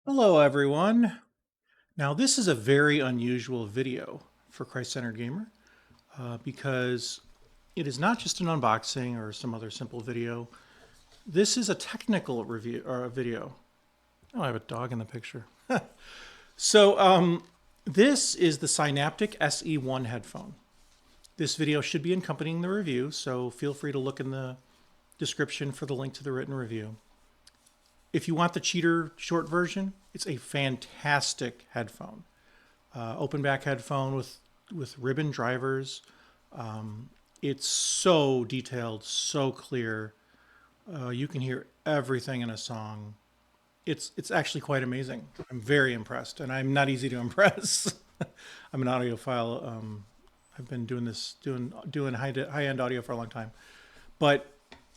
Hello, everyone. Now, this is a very unusual video for Christ-Centered Gamer because it is not just an unboxing or some other simple video. This is a technical review or a video. Oh, I have a dog in the picture. This is the Sineaptic SE-1 headphone. This video should be accompanying the review, so feel free to look in the description for the link to the written review. If you want the cheater short version, it's a fantastic headphone. Open back headphone with ribbon drivers. It's so detailed, so clear. You can hear everything in a song. It's actually quite amazing. I'm very impressed, and I'm not easy to impress. I'm an audiophile. I've been doing high end audio for a long time, but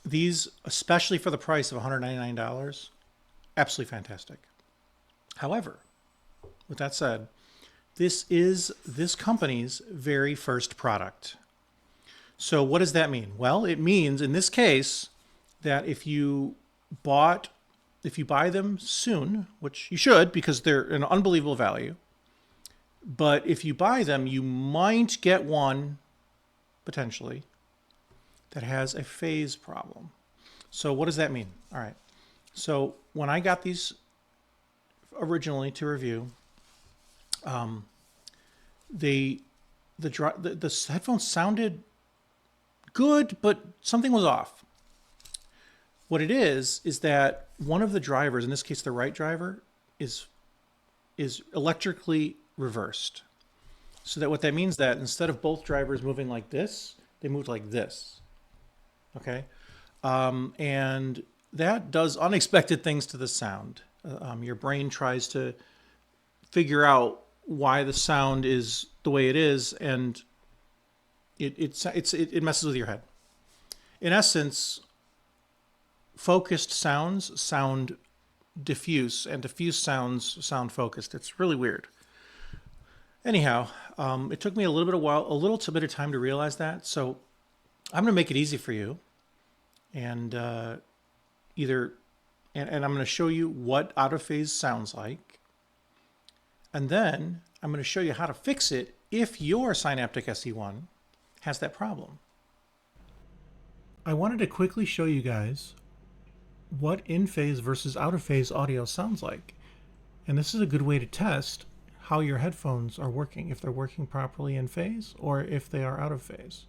these, especially for the price of $199, absolutely fantastic. However, with that said, this is this company's very first product. So what does that mean? Well, it means in this case that if you buy them soon, which you should because they're an unbelievable value, but if you buy them, you might get one potentially that has a phase problem. So what does that mean? All right. So when I got these originally to review, the headphones sounded good, but something was off. What it is that one of the drivers, in this case the right driver, is electrically reversed. So that what that means that instead of both drivers moving like this, they moved like this. Okay, and that does unexpected things to the sound. Your brain tries to figure out why the sound is the way it is, and it messes with your head. In essence, focused sounds sound diffuse, and diffuse sounds sound focused. It's really weird. Anyhow, it took me a little bit of time to realize that. So I'm going to make it easy for you, and I'm going to show you what out of phase sounds like. And then I'm going to show you how to fix it if your Sineaptic SE-1 has that problem. I wanted to quickly show you guys what in phase versus out of phase audio sounds like. And this is a good way to test how your headphones are working, if they're working properly in phase or if they are out of phase.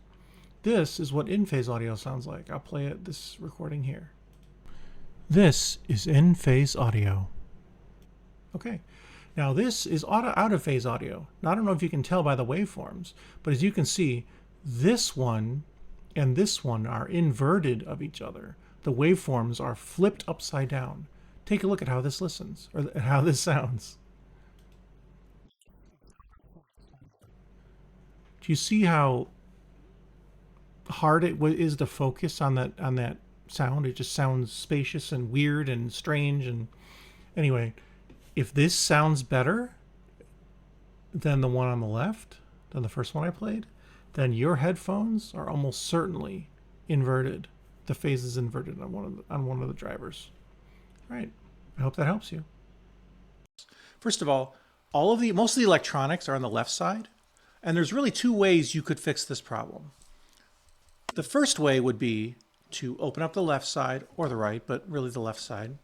This is what in phase audio sounds like. I'll play this recording here. This is in phase audio. Okay, now this is out of phase audio. Now I don't know if you can tell by the waveforms, but as you can see, this one and this one are inverted of each other. The waveforms are flipped upside down. Take a look at how this listens, or how this sounds. Do you see how hard it is to focus on that sound? It just sounds spacious and weird and strange. And anyway, if this sounds better than the one on the left, than the first one I played, then your headphones are almost certainly inverted. The phase is inverted on one of the drivers. All right. I hope that helps you. First of all, most of the electronics are on the left side, and there's really two ways you could fix this problem. The first way would be to open up the left side or the right, but really the left side.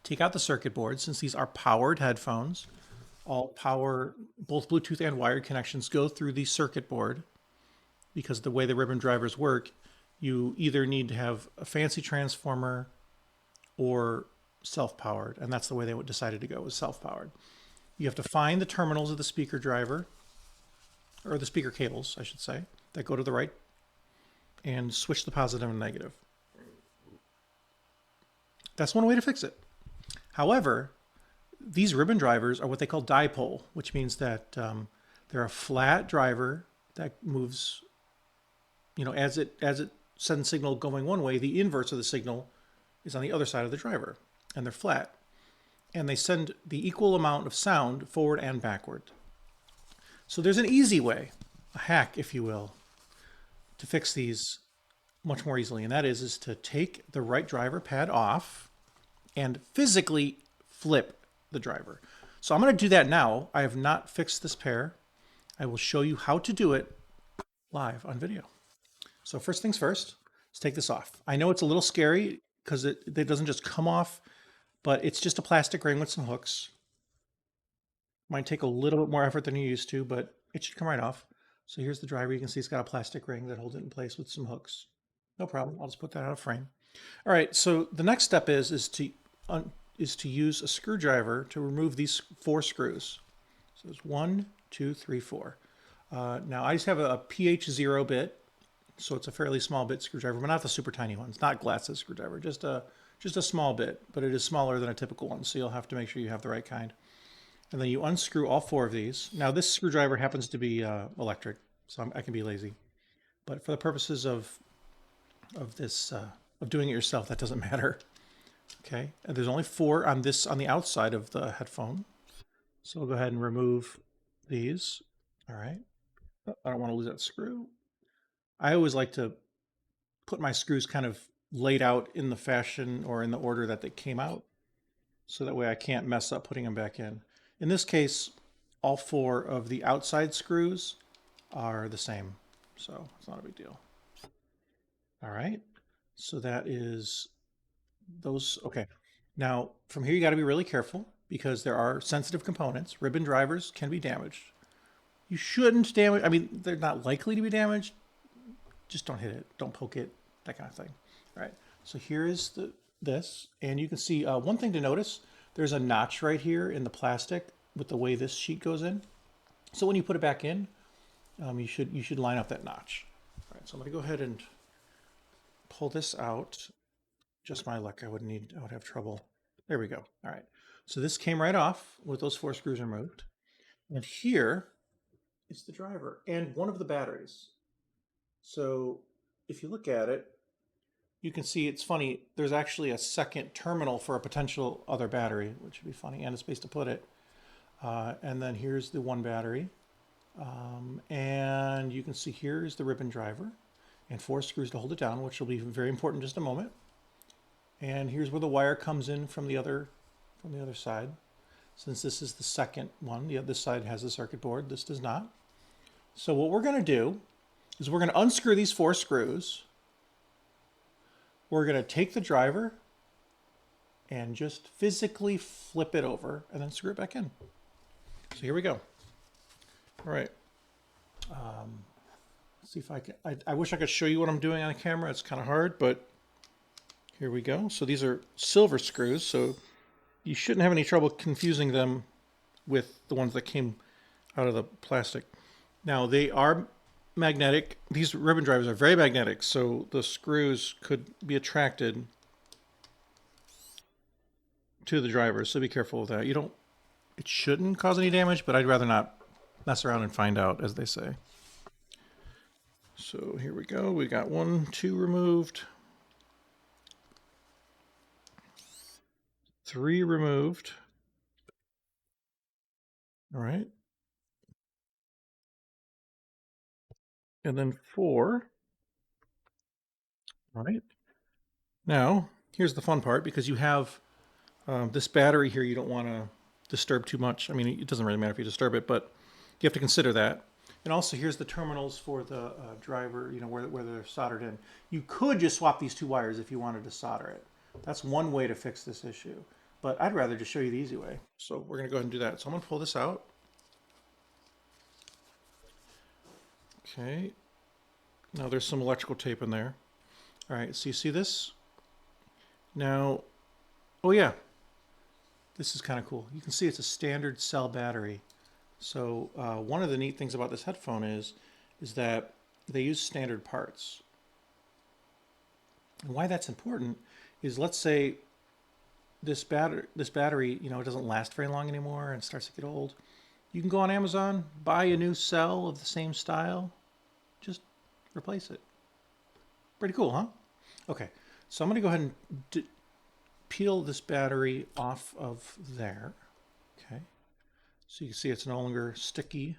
Take out the circuit board. Since these are powered headphones, all power, both Bluetooth and wired connections go through the circuit board because the way the ribbon drivers work, you either need to have a fancy transformer or self-powered, and that's the way they decided to go, was self-powered. You have to find the terminals of the speaker driver, or the speaker cables, I should say, that go to the right, and switch the positive and negative. That's one way to fix it. However, these ribbon drivers are what they call dipole, which means that they're a flat driver that moves, as it sends signal going one way, the inverse of the signal is on the other side of the driver, and they're flat. And they send the equal amount of sound forward and backward. So there's an easy way, a hack, if you will, to fix these much more easily, and that is to take the right driver pad off and physically flip the driver. So I'm going to do that now. I have not fixed this pair. I will show you how to do it live on video. So first things first, let's take this off. I know it's a little scary because it doesn't just come off, but it's just a plastic ring with some hooks. Might take a little bit more effort than you're used to, but it should come right off. So here's the driver. You can see it's got a plastic ring that holds it in place with some hooks. No problem. I'll just put that out of frame. All right. So the next step is to use a screwdriver to remove these 4 screws. So there's 1, 2, 3, 4. Now I just have a PH0 bit, so it's a fairly small bit screwdriver, but not the super tiny ones. Not Glass's screwdriver, just a small bit, but it is smaller than a typical one. So you'll have to make sure you have the right kind. And then you unscrew all 4 of these. Now this screwdriver happens to be electric, so I can be lazy. But for the purposes of this of doing it yourself, that doesn't matter. Okay, and there's only 4 on the outside of the headphone. So we'll go ahead and remove these. All right. I don't want to lose that screw. I always like to put my screws kind of laid out in the fashion or in the order that they came out, so that way I can't mess up putting them back in. In this case, all 4 of the outside screws are the same, so it's not a big deal. All right, so that is those. Okay, now from here you got to be really careful because there are sensitive components. Ribbon drivers can be damaged. You shouldn't damage, I mean, they're not likely to be damaged. Just don't hit it, don't poke it, that kind of thing. All right, so here is this, and you can see one thing to notice, there's a notch right here in the plastic with the way this sheet goes in. So when you put it back in, you should line up that notch. All right, so I'm gonna go ahead and pull this out. Just my luck, I would have trouble. There we go. All right, so this came right off with those 4 screws removed. And here is the driver and one of the batteries. So if you look at it, you can see it's funny. There's actually a second terminal for a potential other battery, which would be funny, and a space to put it. And then here's the one battery. And you can see here's the ribbon driver and 4 screws to hold it down, which will be very important in just a moment. And here's where the wire comes in from the other side. Since this is the second one, this side has a circuit board, this does not. So what we're going to do is we're going to unscrew these 4 screws. We're going to take the driver and just physically flip it over and then screw it back in. So here we go. All right. Let's see if I can, I wish I could show you what I'm doing on camera. It's kind of hard, but here we go. So these are silver screws, so you shouldn't have any trouble confusing them with the ones that came out of the plastic. Now they are magnetic. These ribbon drivers are very magnetic, so the screws could be attracted to the drivers, so be careful with that. It shouldn't cause any damage, but I'd rather not mess around and find out, as they say. So here we go. We got 1, 2 removed. 3 removed. All right. And then 4. All right. Now, here's the fun part, because you have this battery here you don't want to disturb too much. I mean, it doesn't really matter if you disturb it, but you have to consider that. And also here's the terminals for the driver, where they're soldered in. You could just swap these 2 wires if you wanted to solder it. That's one way to fix this issue. But I'd rather just show you the easy way. So we're going to go ahead and do that. So I'm going to pull this out. Okay. Now there's some electrical tape in there. All right, so you see this? Now, oh yeah, this is kind of cool. You can see it's a standard cell battery. So one of the neat things about this headphone is that they use standard parts. And why that's important is, let's say this battery, it doesn't last very long anymore and starts to get old. You can go on Amazon, buy a new cell of the same style, just replace it. Pretty cool, huh? Okay, so I'm going to go ahead and peel this battery off of there. Okay, so you can see it's no longer sticking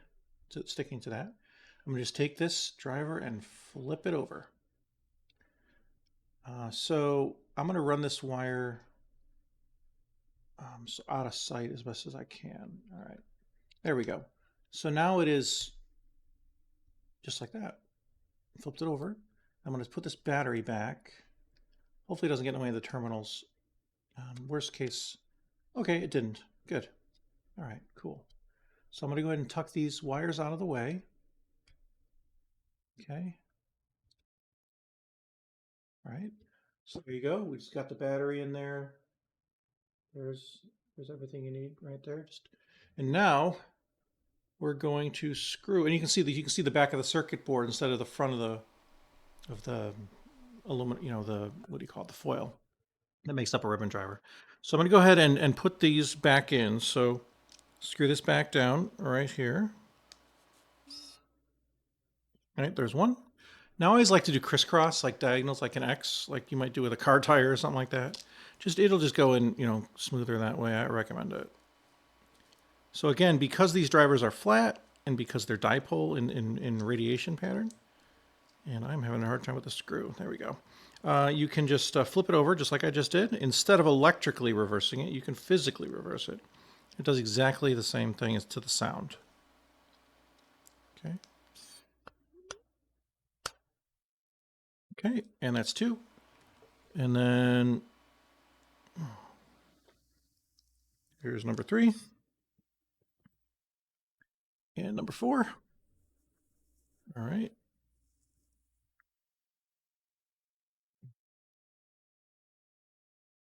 to that. I'm going to just take this driver and flip it over. So I'm going to run this wire So out of sight as best as I can. All right, there we go. So now it is just like that. Flipped it over. I'm going to put this battery back. Hopefully it doesn't get in the way of the terminals. Worst case, okay, it didn't. Good. All right, cool. So I'm going to go ahead and tuck these wires out of the way. Okay. All right. So there you go. We just got the battery in there. There's everything you need right there. And now we're going to screw, and you can see the back of the circuit board instead of the front of the aluminum, the, what do you call it, the foil that makes up a ribbon driver. So I'm going to go ahead and put these back in. So screw this back down right here. All right, there's one. Now I always like to do crisscross, like diagonals, like an X, like you might do with a car tire or something like that. It'll just go in, smoother that way. I recommend it. So again, because these drivers are flat and because they're dipole in radiation pattern, and I'm having a hard time with the screw. There we go. You can just flip it over just like I just did. Instead of electrically reversing it, you can physically reverse it. It does exactly the same thing as to the sound. Okay. Okay, and that's 2. And then here's number 3. And number 4. All right.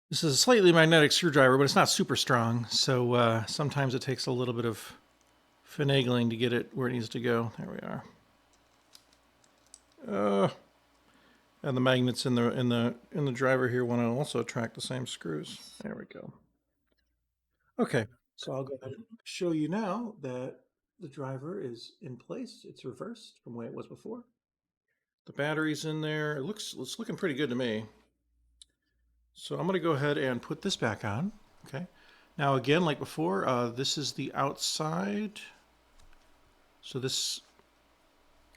This is a slightly magnetic screwdriver, but it's not super strong. So sometimes it takes a little bit of finagling to get it where it needs to go. There we are. And the magnets in the driver here want to also attract the same screws. There we go. Okay, so I'll go ahead and show you now that the driver is in place. It's reversed from the way it was before. The battery's in there. It's looking pretty good to me. So I'm going to go ahead and put this back on. Okay. Now again, like before, this is the outside. So this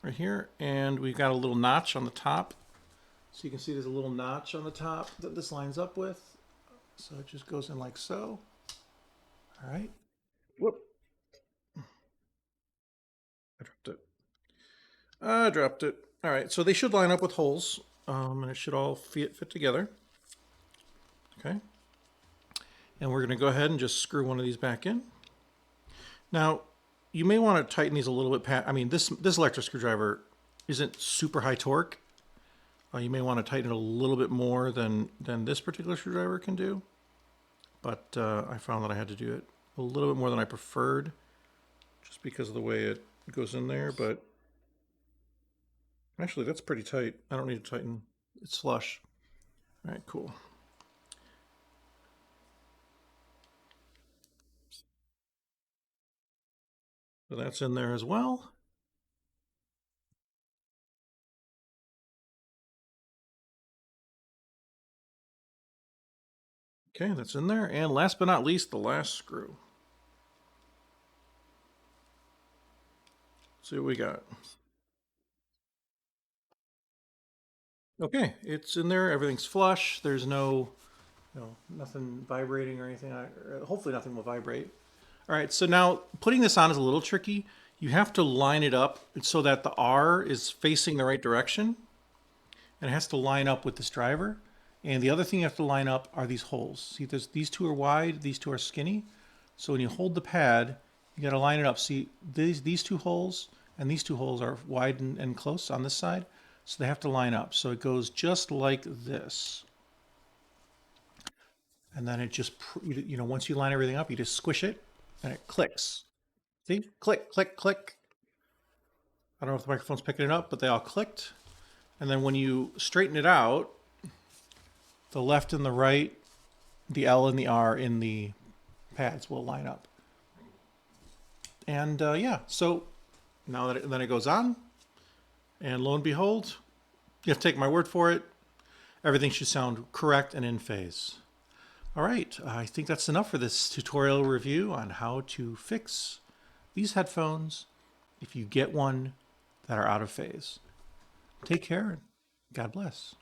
right here, and we've got a little notch on the top. So you can see there's a little notch on the top that this lines up with. So it just goes in like so. All right. Whoop. I dropped it. All right. So they should line up with holes, and it should all fit together. Okay. And we're going to go ahead and just screw one of these back in. Now, you may want to tighten these a little bit. I mean, this electric screwdriver isn't super high torque. You may want to tighten it a little bit more than this particular screwdriver can do. But I found that I had to do it a little bit more than I preferred, just because of the way it goes in there. But actually, that's pretty tight. I don't need to tighten. It's flush. All right, cool. So that's in there as well. Okay, that's in there. And last but not least, the last screw. Let's see what we got. Okay, it's in there. Everything's flush. There's nothing vibrating or anything. Hopefully nothing will vibrate. All right, so now putting this on is a little tricky. You have to line it up so that the R is facing the right direction, and it has to line up with this driver. And the other thing you have to line up are these holes. See, these 2 are wide, these 2 are skinny. So when you hold the pad, you got to line it up. See, these 2 holes and these 2 holes are wide and close on this side, so they have to line up. So it goes just like this. And then it just, once you line everything up, you just squish it and it clicks. See? Click, click, click. I don't know if the microphone's picking it up, but they all clicked. And then when you straighten it out, the left and the right, the L and the R in the pads will line up. And yeah, so now that then it goes on, and lo and behold, you have to take my word for it, everything should sound correct and in phase. All right, I think that's enough for this tutorial review on how to fix these headphones if you get one that are out of phase. Take care and God bless.